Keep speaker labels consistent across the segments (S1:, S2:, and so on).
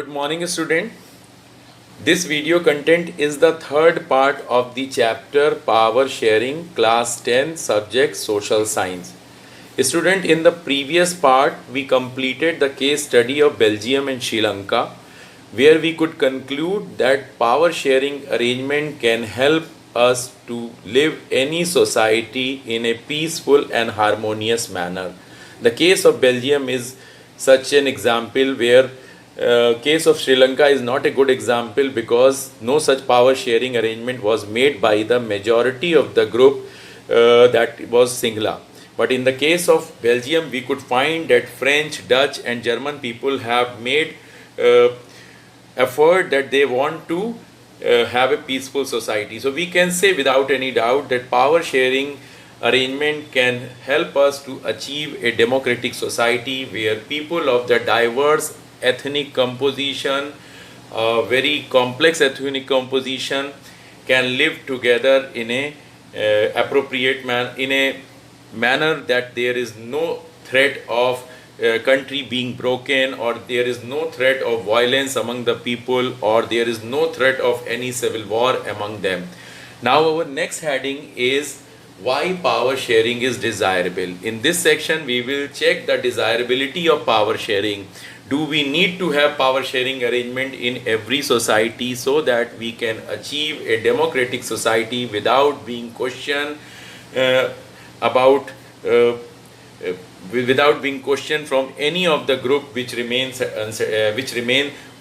S1: Good morning, student. This video content is the third part of the chapter Power Sharing, Class 10, Subject Social Science. Student, in the previous part, we completed the case study of Belgium and Sri Lanka, where we could conclude that power sharing arrangement can help us to live any society in a peaceful and harmonious manner. The case of Belgium is such an example where case of Sri Lanka is not a good example because no such power sharing arrangement was made by the majority of the group that was Singla. But in the case of Belgium, we could find that French, Dutch and German people have made effort that they want to have a peaceful society. So we can say without any doubt that power sharing arrangement can help us to achieve a democratic society where people of the diverse ethnic composition, very complex ethnic composition, can live together in a in a manner that there is no threat of country being broken, or there is no threat of violence among the people, or there is no threat of any civil war among them. Now our next heading is why power sharing is desirable. In this section we will check the desirability of power sharing. Do we need to have power sharing arrangement in every society so that we can achieve a democratic society without being questioned about without being questioned from any of the group which remain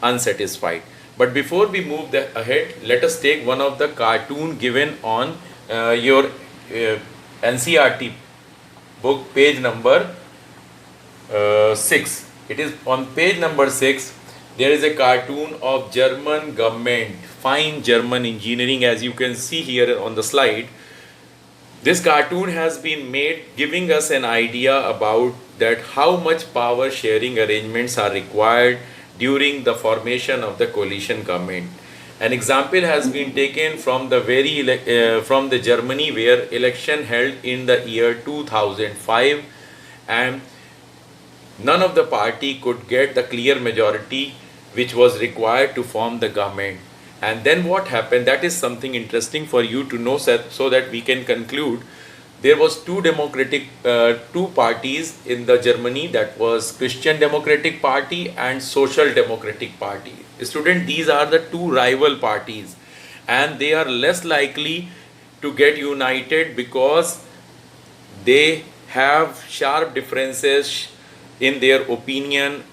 S1: unsatisfied. But before we move ahead, let us take one of the cartoon given on your NCERT book, page number 6. It is on page number 6. There is a cartoon of German government, fine German engineering, as you can see here on the slide. This cartoon has been made giving us an idea about that how much power sharing arrangements are required during the formation of the coalition government. An example has been taken from the from the Germany, where election held in the year 2005 and none of the party could get the clear majority which was required to form the government. And then what happened? That is something interesting for you to know, so that we can conclude. There was two parties in the Germany, that was Christian Democratic Party and Social Democratic Party. Student, these are the two rival parties and they are less likely to get united because they have sharp differences in their opinion,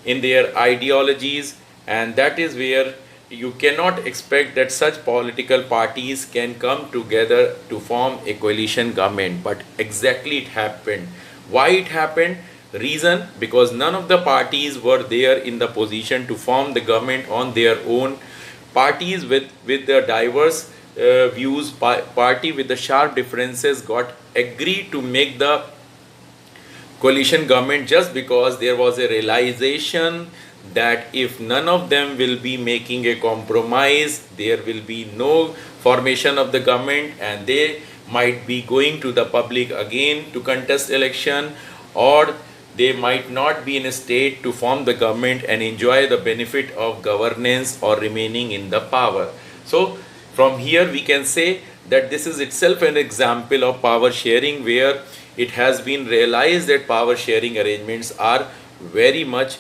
S1: in their ideologies, and that is where you cannot expect that such political parties can come together to form a coalition government. But exactly it happened. Why it happened? Reason: because none of the parties were there in the position to form the government on their own. Parties with the diverse views, party with the sharp differences got agreed to make the coalition government just because there was a realization that if none of them will be making a compromise, there will be no formation of the government and they might be going to the public again to contest election, or they might not be in a state to form the government and enjoy the benefit of governance or remaining in the power. So from here we can say that this is itself an example of power sharing, where it has been realized that power sharing arrangements are very much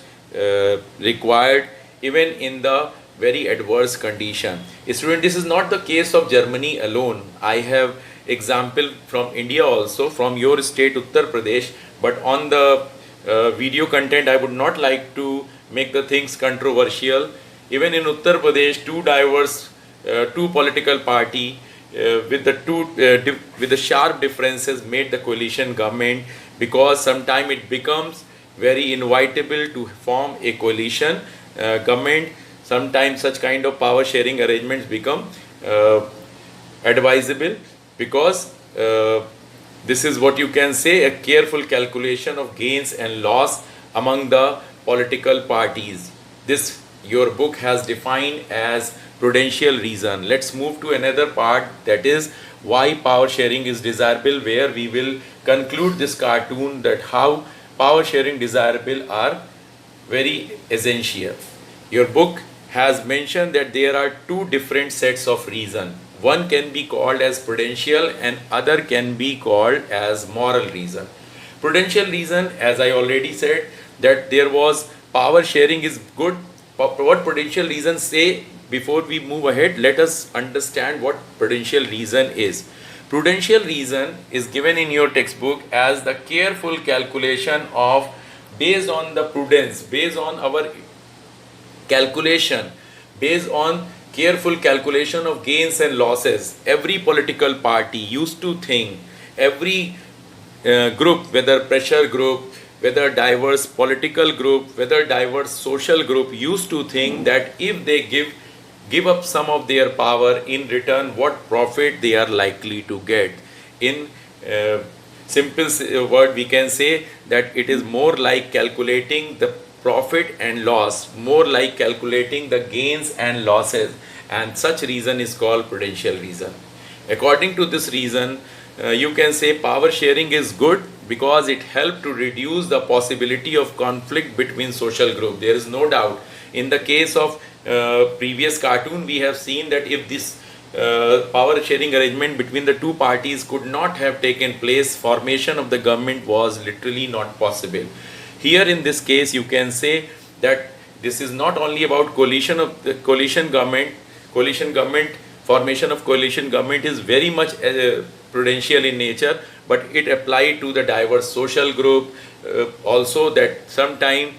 S1: required even in the very adverse condition. Student, this is not the case of Germany alone. I have example from India also, from your state Uttar Pradesh, but on the video content I would not like to make the things controversial. Even in Uttar Pradesh, two political party with the sharp differences made the coalition government, because sometimes it becomes very inevitable to form a coalition government. Sometimes such kind of power sharing arrangements become advisable, because this is what you can say, a careful calculation of gains and loss among the political parties. This your book has defined as prudential reason. Let's move to another part, that is why power sharing is desirable, where we will conclude this cartoon that how power sharing desirable are very essential. Your book has mentioned that there are two different sets of reason. One can be called as prudential and other can be called as moral reason. Prudential reason, as I already said, that there was power sharing is good. What prudential reasons say? Before we move ahead, let us understand what prudential reason is. Prudential reason is given in your textbook as the careful calculation of, based on the prudence, based on our calculation, based on careful calculation of gains and losses. Every political party used to think, every group, whether pressure group, whether diverse political group, whether diverse social group, used to think that if they give up some of their power, in return what profit they are likely to get. In simple word, we can say that it is more like calculating the profit and loss, more like calculating the gains and losses, and such reason is called prudential reason. According to this reason, you can say power sharing is good because it helped to reduce the possibility of conflict between social groups. There is no doubt. In the case of previous cartoon, we have seen that if this power sharing arrangement between the two parties could not have taken place, formation of the government was literally not possible. Here in this case, you can say that this is not only about coalition government, formation of coalition government is very much prudential in nature, but it applied to the diverse social group also, that sometime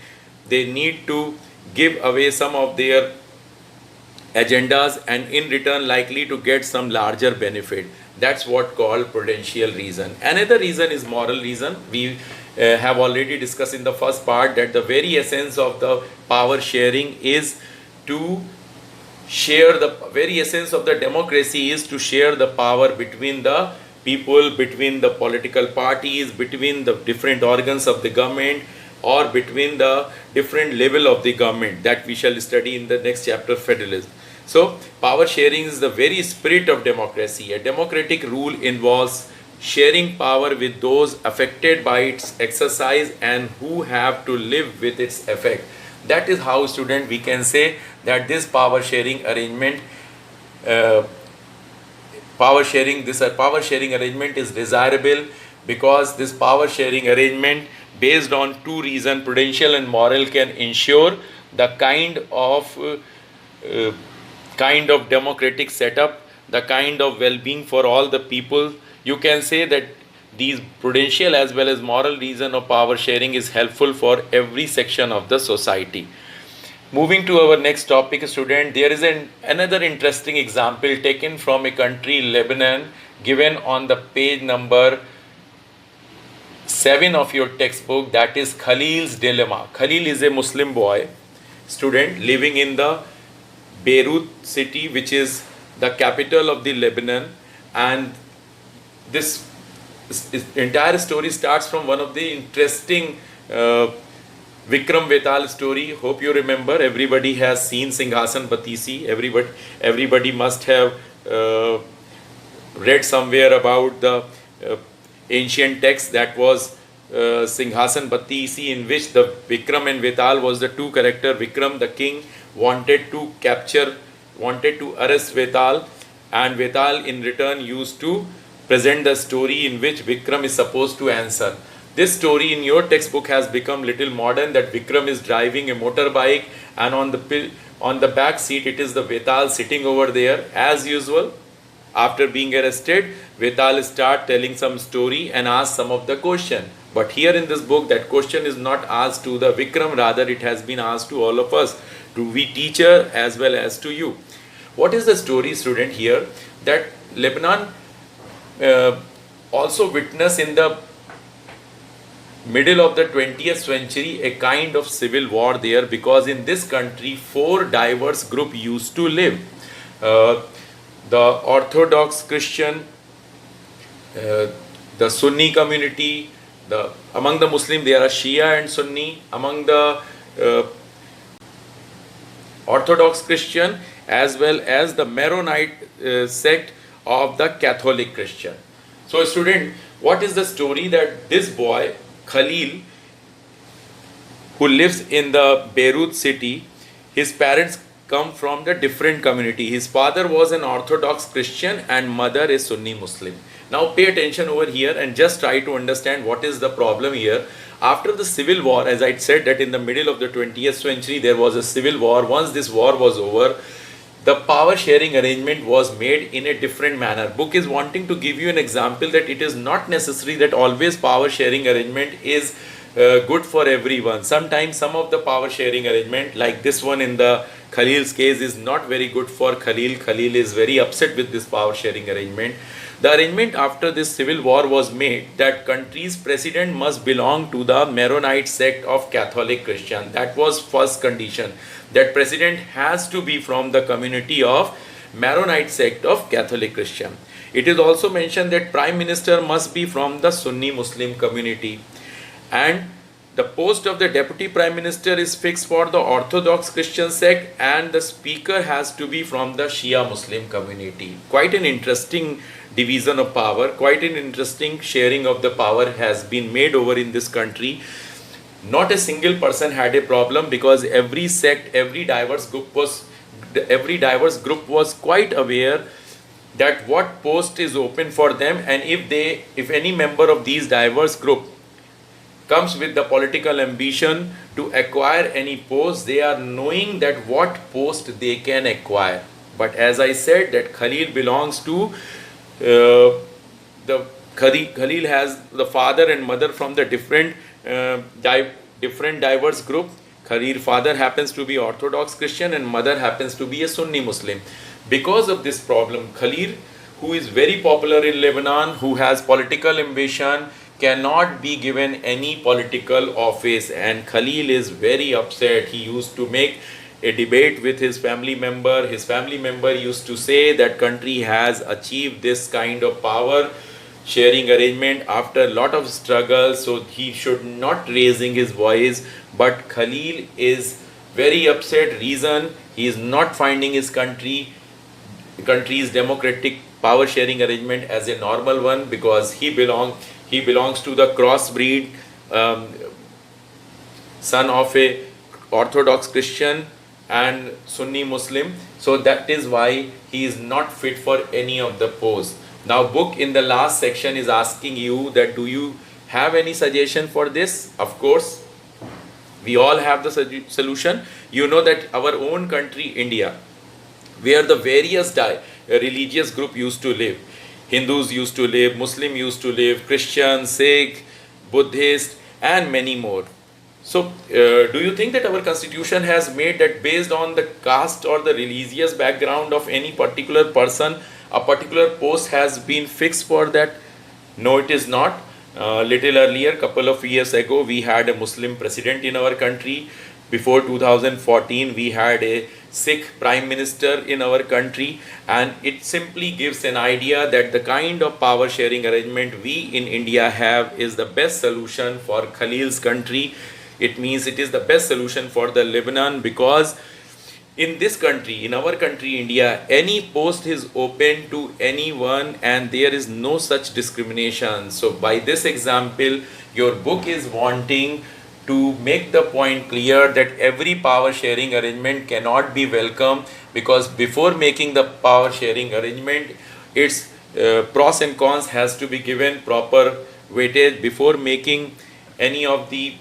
S1: they need to give away some of their agendas and in return likely to get some larger benefit. That's what called prudential reason. Another reason is moral reason. We have already discussed in the first part that the very essence of the power sharing is to share, the very essence of the democracy is to share the power between the people, between the political parties, between the different organs of the government, or between the different level of the government, that we shall study in the next chapter, federalism. So power sharing is the very spirit of democracy. A democratic rule involves sharing power with those affected by its exercise and who have to live with its effect. That is how, student, we can say that this power sharing arrangement power sharing arrangement is desirable, because this power sharing arrangement based on two reasons, prudential and moral, can ensure the kind of democratic setup, the kind of well-being for all the people. You can say that these prudential as well as moral reason of power sharing is helpful for every section of the society. Moving to our next topic, student, there is another interesting example taken from a country, Lebanon, given on the page number 7 of your textbook, that is Khalil's dilemma. Khalil is a Muslim boy, student, living in the Beirut city, which is the capital of the Lebanon, and this entire story starts from one of the interesting Vikram Vedal story. Hope you remember. Everybody has seen Singhasan Batisi. Everybody must have read somewhere about the ancient text that was Singhasan Batisi, in which the Vikram and Vedal was the two character. Vikram, the king, wanted to arrest Vedal, and Vedal in return used to present the story in which Vikram is supposed to answer. This story in your textbook has become little modern, that Vikram is driving a motorbike, and on the back seat it is the Vedal sitting over there. As usual, after being arrested, Vedal start telling some story and ask some of the question. But here in this book, that question is not asked to the Vikram, rather it has been asked to all of us, to we teacher as well as to you. What is the story, student, here? That Lebanon also witnessed in the middle of the 20th century a kind of civil war there, because in this country 4 diverse groups used to live. The Orthodox Christian, the Sunni community, among the Muslim there are Shia and Sunni, among the Orthodox Christian as well as the Maronite sect of the Catholic Christian. So student, what is the story? That this boy Khalil, who lives in the Beirut city, his parents come from the different community. His father was an Orthodox Christian and mother is Sunni Muslim. Now pay attention over here and just try to understand what is the problem here. After the civil war, as I said that in the middle of the 20th century there was a civil war. Once this war was over, the power sharing arrangement was made in a different manner. Book is wanting to give you an example that it is not necessary that always power sharing arrangement is good for everyone. Sometimes some of the power sharing arrangement, like this one in the Khalil's case, is not very good for Khalil. Khalil is very upset with this power sharing arrangement. The arrangement after this civil war was made that country's president must belong to the Maronite sect of Catholic Christian. That was first condition, that president has to be from the community of Maronite sect of Catholic Christian. It is also mentioned that prime minister must be from the Sunni Muslim community, and the post of the deputy prime minister is fixed for the Orthodox Christian sect, and the speaker has to be from the Shia Muslim community. Quite an interesting division of power, quite an interesting sharing of the power has been made over in this country. Not a single person had a problem, because every sect, every diverse group was quite aware that what post is open for them, and if any member of these diverse group comes with the political ambition to acquire any post, they are knowing that what post they can acquire. But as I said, that Khalil belongs to Khalil has the father and mother from the different diverse group. Khalil father happens to be Orthodox Christian and mother happens to be a Sunni Muslim. Because of this problem, Khalil, who is very popular in Lebanon, who has political ambition, cannot be given any political office, and Khalil is very upset. He used to make a debate with his family member. His family member used to say that country has achieved this kind of power sharing arrangement after a lot of struggle, so he should not raising his voice. But Khalil is very upset. Reason, he is not finding his country's democratic power sharing arrangement as a normal one, because he belongs to the crossbreed son of a Orthodox Christian and Sunni Muslim. So that is why he is not fit for any of the posts. Now book in the last section is asking you that do you have any suggestion for this? Of course, we all have the solution. You know that our own country, India, where the various religious group used to live, Hindus used to live, Muslim used to live, Christian, Sikh, Buddhist, and many more. So, do you think that our constitution has made that based on the caste or the religious background of any particular person, a particular post has been fixed for that? No, it is not. Little earlier, couple of years ago, we had a Muslim president in our country. Before 2014, we had a Sikh prime minister in our country, and it simply gives an idea that the kind of power sharing arrangement we in India have is the best solution for Khalil's country. It means it is the best solution for the Lebanon, because in this country, in our country, India, any post is open to anyone and there is no such discrimination. So by this example, your book is wanting to make the point clear that every power sharing arrangement cannot be welcome, because before making the power sharing arrangement, its pros and cons has to be given proper weightage. Before making any of the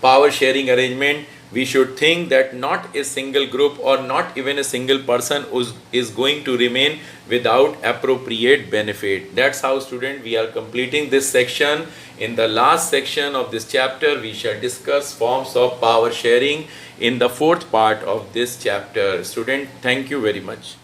S1: power sharing arrangement, we should think that not a single group or not even a single person is going to remain without appropriate benefit. That's how, student, we are completing this section. In the last section of this chapter, we shall discuss forms of power sharing in the fourth part of this chapter. Student, thank you very much.